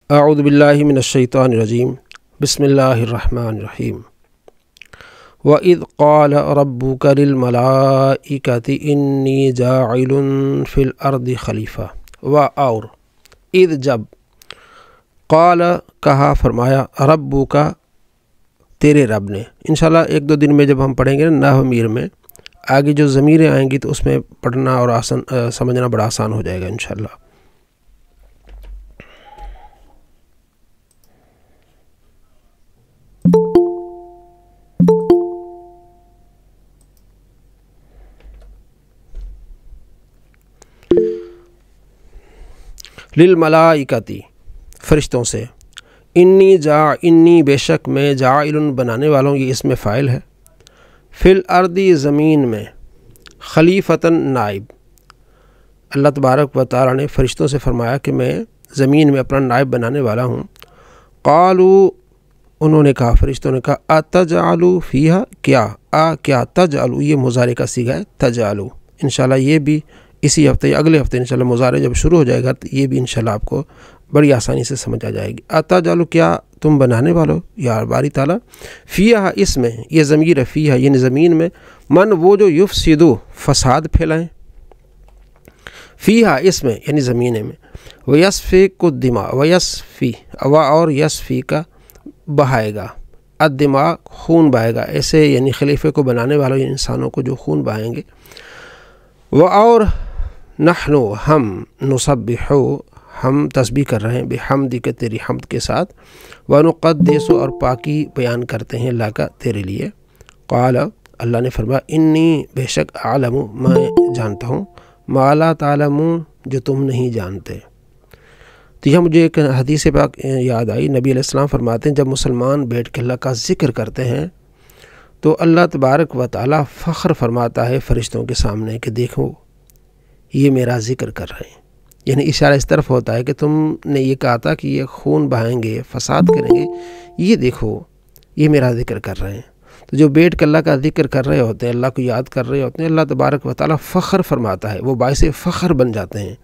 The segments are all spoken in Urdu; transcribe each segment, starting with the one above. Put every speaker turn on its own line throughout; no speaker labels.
اعوذ باللہ من الشیطان الرجیم بسم اللہ الرحمن الرحیم وَإِذْ قَالَ رَبُّكَ لِلْمَلَائِكَةِ إِنِّي جَاعِلٌ فِي الْأَرْضِ خلیفہ اور اذ جب قال کہا فرمایا ربک تیرے رب نے. انشاءاللہ ایک دو دن میں جب ہم پڑھیں گے نحو میر میں آگے جو ضمیریں آئیں گی تو اس میں پڑھنا اور سمجھنا بڑا آسان ہو جائے گا انشاءاللہ. للملائکتی فرشتوں سے. انی بے شک میں جاعل بنانے والوں یہ اسم فاعل ہے. فی الارض زمین میں خلیفتاً نائب. اللہ تبارک و تعالی نے فرشتوں سے فرمایا کہ میں زمین میں اپنا نائب بنانے والا ہوں. قالو انہوں نے کہا فرشتوں نے کہا اتجعلو فیہا کیا تجعلو یہ مضارع کا صیغہ ہے تجعلو. انشاءاللہ یہ بھی اسی ہفتے یا اگلے ہفتے انشاءاللہ مضارع جب شروع ہو جائے گا تو یہ بھی انشاءاللہ آپ کو بڑی آسانی سے سمجھ آ جائے گی. اتجعلو کیا تم بنانے والو یا باری تعالیٰ فیہا اس میں یہ ضمیر فیہا یعنی زمین میں من وہ جو یفسدو فساد پھیلائیں فیہا اس میں یعنی زمین میں ویسفک الدماء ویسفی اور یسفی کا بہائے گا الدماء خون بہائے گا. ایسے یعنی خلیفے کو بنانے والوں انسانوں کو جو خون بہائیں گے. اور نحنو ہم نسبحو ہم تسبیح کر رہے ہیں بحمدی کے تیری حمد کے ساتھ ونقدسو اور پاکی بیان کرتے ہیں اللہ کا تیرے لیے. قال اللہ نے فرمایا انی بے شک عالم میں جانتا ہوں ما لا تعلمون جو تم نہیں جانتے. تو یہ مجھے ایک حدیث پاک یاد آئی. نبی علیہ السلام فرماتے ہیں جب مسلمان بیٹھ کے اللہ کا ذکر کرتے ہیں تو اللہ تبارک و تعالی فخر فرماتا ہے فرشتوں کے سامنے کہ دیکھو یہ میرا ذکر کر رہے ہیں. یعنی اشارہ اس طرف ہوتا ہے کہ تم نے یہ کہا تھا کہ یہ خون بہائیں گے فساد کریں گے, یہ دیکھو یہ میرا ذکر کر رہے ہیں. تو جو بیٹھ کے اللہ کا ذکر کر رہے ہوتے ہیں اللہ کو یاد کر رہے ہوتے ہیں اللہ تبارک و تعالی فخر فرماتا ہے, وہ باعث فخر بن جاتے ہیں.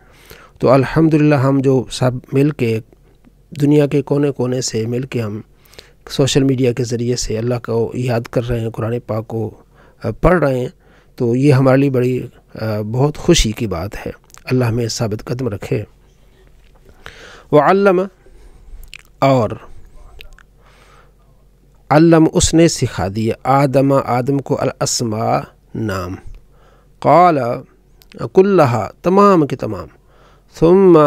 تو الحمدللہ ہم جو سب مل کے دنیا کے کونے کونے سے مل کے ہم سوشل میڈیا کے ذریعے سے اللہ کو یاد کر رہے ہیں, قرآن پاک کو پڑھ رہے ہیں, تو یہ ہمارے لیے بڑی بہت خوشی کی بات ہے. اللہ ہمیں ثابت قدم رکھے. وعلم اور علم اس نے سکھا دیا آدم کو الاسماء نام. قال کلہا تمام کے تمام. ثم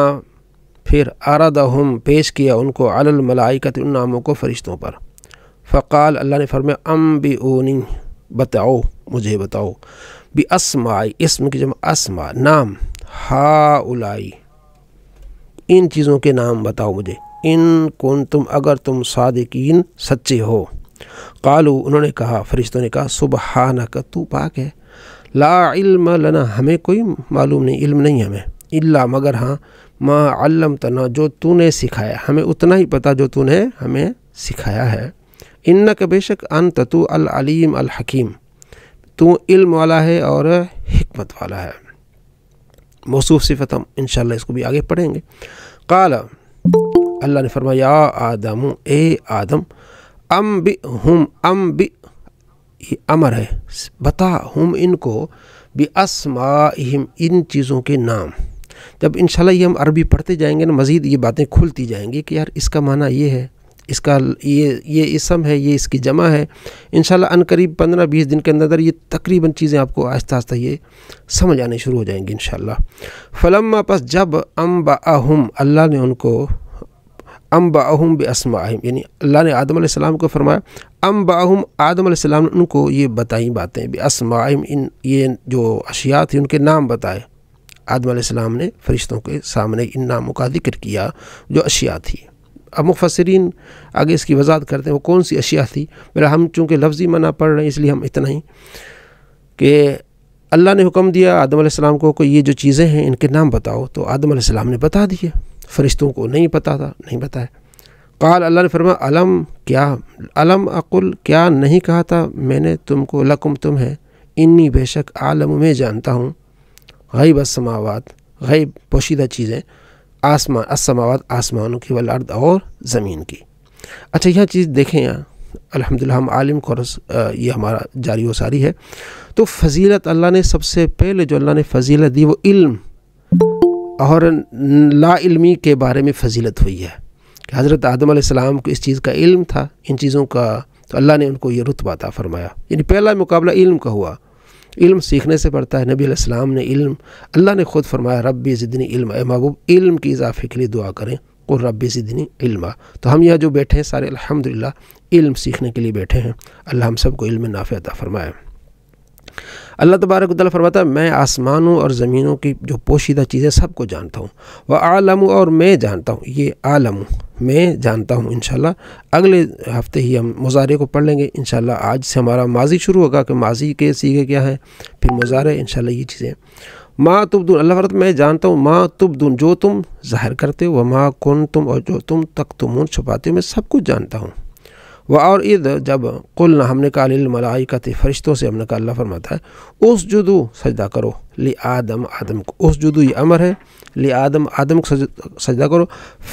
پھر عرضہم پیش کیا ان کو علی الملائکۃ ان ناموں کو فرشتوں پر. فقال اللہ نے فرمایا انبئونی بتاؤ مجھے بتاؤ باسماء اسم کی جمع اسماء نام ہاؤلائی ان چیزوں کے نام بتاؤ مجھے ان کنتم اگر تم صادقین سچے ہو. قالو انہوں نے کہا فرشتوں نے کہا سبحانک تو پاک ہے, لا علم لنا ہمیں کوئی معلوم نہیں علم نہیں ہمیں, الا مگر ہاں ما علمتنا جو تو نے سکھایا ہمیں اتنا ہی پتہ جو تو نے ہمیں سکھایا ہے. انک بے شک انت تو العلیم الحکیم تو علم والا ہے اور حکمت والا ہے. موصوف صفت ہم انشاءاللہ اس کو بھی آگے پڑھیں گے. قال اللہ نے فرمایا یا آدم اے آدم انبئ یہ امر ہے بتا ہم ان کو باسمائہم ان چیزوں کے نام. جب انشاءاللہ یہ ہم عربی پڑھتے جائیں گے نا مزید یہ باتیں کھلتی جائیں گی کہ یار اس کا معنی یہ ہے, اس کا یہ اسم ہے, یہ اس کی جمع ہے. انشاءاللہ ان قریب 15-20 دن کے اندر یہ تقریباً چیزیں آپ کو آہستہ آہستہ یہ سمجھ آنے شروع ہو جائیں گی انشاءاللہ. فلما پس جب انبأہم اللہ نے ان کو انبأہم باسمائہم یعنی اللہ نے آدم علیہ السلام کو فرمایا انبأہم آدم علیہ السلام نے ان کو یہ بتائیں باتیں باسمائہم ان یہ جو اشیاء تھی ان کے نام بتائے. آدم علیہ السلام نے فرشتوں کے سامنے ان ناموں کا ذکر کیا جو اشیاء تھی. اب مفسرین آگے اس کی وضاحت کرتے ہیں وہ کون سی اشیاء تھی. میرا ہم چونکہ لفظی معنی پڑھ رہے ہیں اس لیے ہم اتنا ہی کہ اللہ نے حکم دیا آدم علیہ السلام کو کہ یہ جو چیزیں ہیں ان کے نام بتاؤ, تو آدم علیہ السلام نے بتا دیے, فرشتوں کو نہیں پتا تھا نہیں بتایا. قال اللہ نے فرمایا علم اقل کیا نہیں کہا تھا میں نے تم کو لکم تم ہے انی بے شک عالم میں جانتا ہوں غیب السماوات غیب پوشیدہ چیزیں آسمان السماوات آسمانوں کی والارض اور زمین کی. اچھا یہ چیز دیکھیں یہاں الحمدللہ ہم عالم کورس یہ ہمارا جاری و ساری ہے. تو فضیلت اللہ نے سب سے پہلے جو اللہ نے فضیلت دی وہ علم اور لا علمی کے بارے میں فضیلت ہوئی ہے کہ حضرت آدم علیہ السلام کو اس چیز کا علم تھا ان چیزوں کا، تو اللہ نے ان کو یہ رتبہ عطا فرمایا. یعنی پہلا مقابلہ علم کا ہوا. علم سیکھنے سے پڑتا ہے. نبی علیہ السلام نے علم، اللہ نے خود فرمایا ربی زدنی علم، اے محبوب علم کی اضافے کے لیے دعا کریں، قل ربی زدنی علما. تو ہم یہاں جو بیٹھے ہیں سارے الحمدللہ علم سیکھنے کے لیے بیٹھے ہیں. اللہ ہم سب کو علم نافع عطا فرمائے. اللہ تبارک و تعالیٰ فرماتا ہے میں آسمانوں اور زمینوں کی جو پوشیدہ چیزیں سب کو جانتا ہوں. وَأَعْلَمُ اور میں جانتا ہوں. یہ عالم میں جانتا ہوں. انشاءاللہ اگلے ہفتے ہی ہم مضارع کو پڑھ لیں گے انشاءاللہ. آج سے ہمارا ماضی شروع ہوگا کہ ماضی کے سیغے کیا ہیں، پھر مضارع انشاءاللہ یہ چیزیں. ما تبدون، اللہ فرماتا میں جانتا ہوں ما تبدون جو تم ظاہر کرتے ہو، وما کنتم اور جو تم تکتمون چھپاتے ہو، میں سب کچھ جانتا ہوں. اور اذ جب قلنا ہم نے کہا للملائکۃ فرشتوں سے ہم نے کہا، اللہ فرماتا ہے اسجدوا سجدہ کرو لآدم آدم کو. اسجدوا یہ امر ہے، لآدم آدم کو سجدہ کرو.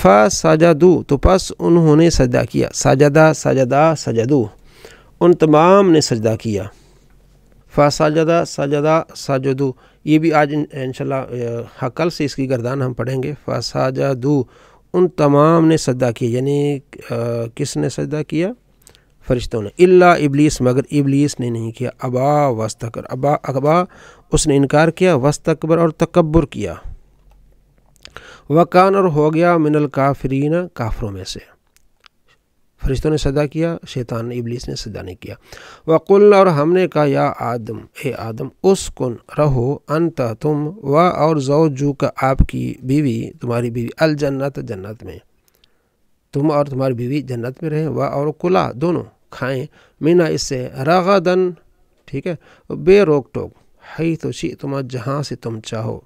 فسجدوا تو پس انہوں نے سجدہ کیا. سجدہ سجدہ سجدوا ان تمام نے سجدہ کیا. فسجدہ سجدہ سجدوا یہ بھی آج انشاءاللہ کل سے اس کی گردان ہم پڑھیں گے. فسجدوا ان تمام نے سجدہ کیا، یعنی کس نے سجدہ کیا؟ فرشتوں نے. الا ابلیس مگر ابلیس نے نہیں کیا. ابا واستکبر ابا اس نے انکار کیا، واستکبر اور تکبر کیا. وکان اور ہو گیا من الکافرین کافروں میں سے. فرشتوں نے سجدہ کیا، شیطان نے ابلیس نے سجدہ نہیں کیا. وقلنا اور ہم نے کہا یا آدم اے آدم اسکن رہو انت تم و اور زوجو کا آپ کی بیوی تمہاری بیوی الجنت جنت میں، تم اور تمہاری بیوی جنت میں رہیں. و اور کلا دونوں کھائیں مینا اس سے رغدن ٹھیک ہے بے روک ٹوک، حیث شئتما جہاں سے تم چاہو.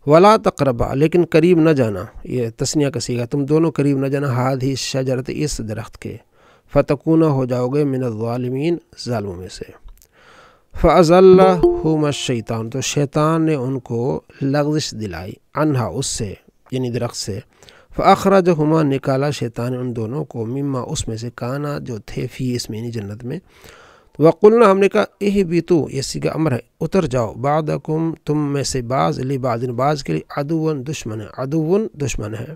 ولا تقربا لیکن قریب نہ جانا، یہ تسنیہ کا صیغہ، تم دونوں قریب نہ جانا ہذہ شجرت اس درخت کے، فتکونا ہو جاؤ گے من الظالمین ظالموں میں سے. فازلہما الشیطان تو شیطان نے ان کو لغزش دلائی، عنہا اس سے یعنی درخت سے. فاخرجہما نکالا شیطان ان دونوں کو، مما اس میں سے، کانا جو تھے، فی اس میں یعنی جنت میں. وقلنا ہم نے کہا اہبطوا یہ صیغہ امر ہے اتر جاؤ، بعضکم تم میں سے بعض، لبعض بعض کے لیے، عدون دشمن ہے، عدون دشمن ہے.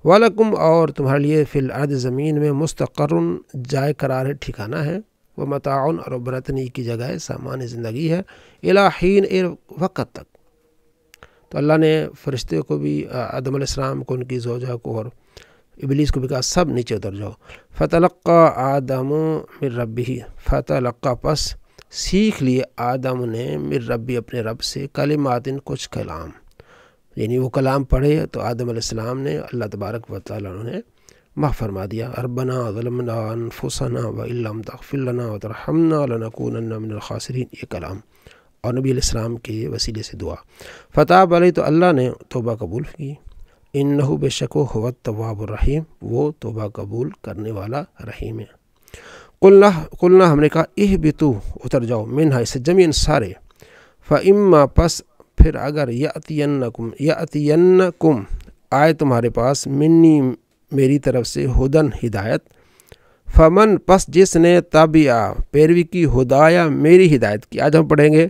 ولکم اور تمہارے لیے، فی الارض زمین میں، مستقرن جائے قرار ہے، ٹھکانہ ہے، ومتاعن اور برتنی کی جگہ ہے، سامان زندگی ہے، الی حین وقت تک. تو اللہ نے فرشتے کو بھی، آدم علیہ السلام کو، ان کی زوجہ کو اور ابلیس کو بھی کہا سب نیچے اتر جاؤ. فتلقى آدم من ربہ فتلقى پس سیکھ لیے آدم نے من ربی اپنے رب سے، کلمات کچھ کلام، یعنی وہ کلام پڑھے تو آدم علیہ السلام نے اللہ تبارک و تعالیٰ نے معاف فرما دیا. ربنا ظلمنا انفسنا وان لم تغفر لنا وترحمنا لنکونن من الخاسرین یہ کلام، اور نبی علیہ السلام کے وسیلے سے دعا. فتاب علیہ تو اللہ نے توبہ قبول کی. انہو بے شک وہ هو التواب الرحیم وہ توبہ قبول کرنے والا رحیم ہے. قلنا ہم نے کہا اہبطوا اتر جاؤ، منہا اسے جمیعاً سارے، فاما پس پھر اگر یأتینکم آئے تمہارے پاس، منی میری طرف سے، ہدن ہدایت، فمن پس جس نے تابعہ پیروی کی، ہدایہ میری ہدایت کی. آج ہم پڑھیں گے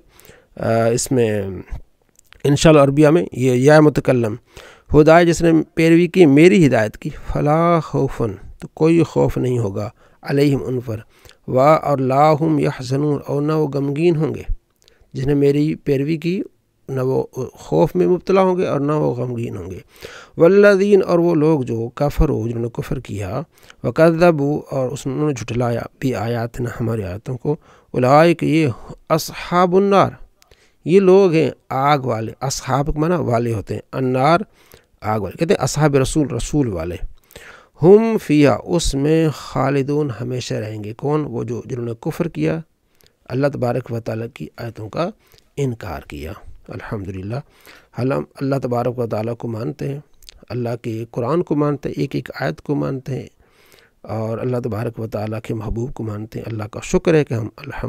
اس میں انشاءاللہ عربیہ میں یہ یا متکلم، ہدایہ جس نے پیروی کی میری ہدایت کی، فلا خوفن تو کوئی خوف نہیں ہوگا، علیہم ان پر، اور لا ہم یحزنون اور نہ وہ غمگین ہوں گے. جس نے میری پیروی کی نہ وہ خوف میں مبتلا ہوں گے اور نہ وہ غمگین ہوں گے. والذین اور وہ لوگ جو کفروا جنہوں نے کفر کیا، وکذبوا اور انہوں نے جھٹلایا، بھی آیاتنا ہماری آیاتوں کو، اولئک یہ اصحاب النار یہ لوگ ہیں آگ والے. اصحاب کے معنی والے ہوتے ہیں، النار آگ والے، کہتے ہیں اصحاب رسول رسول والے. ہم فیہا اس میں، خالدون ہمیشہ رہیں گے. کون؟ وہ جو جنہوں نے کفر کیا، اللہ تبارک و تعالیٰ کی آیتوں کا انکار کیا. الحمدللہ ہم اللہ تبارک و تعالیٰ کو مانتے ہیں، اللہ کے قرآن کو مانتے ہیں، ایک ایک آیت کو مانتے ہیں، اور اللہ تبارک و تعالیٰ کے محبوب کو مانتے ہیں. اللہ کا شکر ہے کہ ہم الحمد